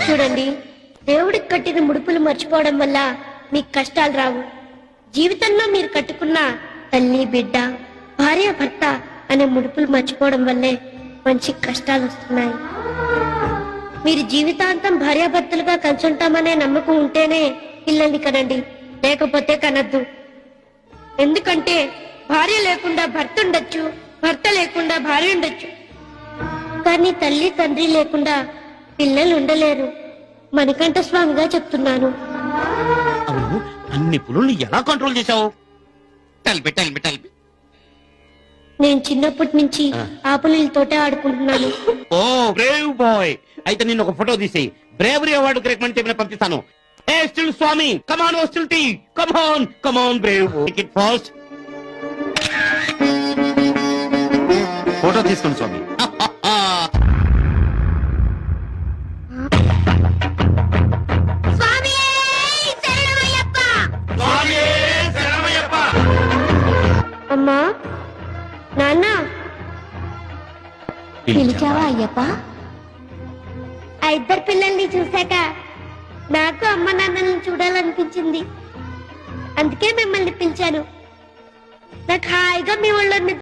చూడండి, దేవుడికి కట్టిన ముడుపులు మర్చిపోవడం వల్ల మీకు కష్టాలు రావు. జీవితంలో మీరు కట్టుకున్న తల్లి, బిడ్డ, భార్య, భర్త అనే ముడుపులు మర్చిపోవడం వల్లే మంచి కష్టాలు వస్తున్నాయి. మీరు జీవితాంతం భార్యాభర్తలుగా కలిసి ఉంటామనే నమ్మకం ఉంటేనే పిల్లల్ని కనండి, లేకపోతే కనద్దు. ఎందుకంటే భార్య లేకుండా భర్త ఉండొచ్చు, భర్త లేకుండా భార్య ఉండొచ్చు, కానీ తల్లి తండ్రి లేకుండా పిల్లలు ఉండలేరు. మణికంఠ స్వామిగా చెప్తున్నాను. అవును, అన్ని పులుల్ని ఎలా కంట్రోల్ చేశావు? టెల్బి. నేను చిన్నప్పటి నుంచి ఆ పులులతోటే ఆడుకుంటున్నాను. ఓ బ్రేవ్ బాయ్, అయితే నేను ఒక ఫోటో తీసి బ్రేవరీ అవార్డు రికమెండ్ చెప్పిన పంపిస్తాను. ఏ స్టిల్ స్వామి, కమాన్, ఓ స్టిల్ టీ, come on brave, take it fast. Photo తీసుకోండి స్వామి. అమ్మా, నాన్న, పిలిచావా అయ్యప్ప? ఆ ఇద్దరు పిల్లల్ని చూశాక నాకు అమ్మ నాన్నల్ని చూడాలనిపించింది. అందుకే మిమ్మల్ని పిలిచాను. నాకు హాయిగా మీ ఒళ్ళో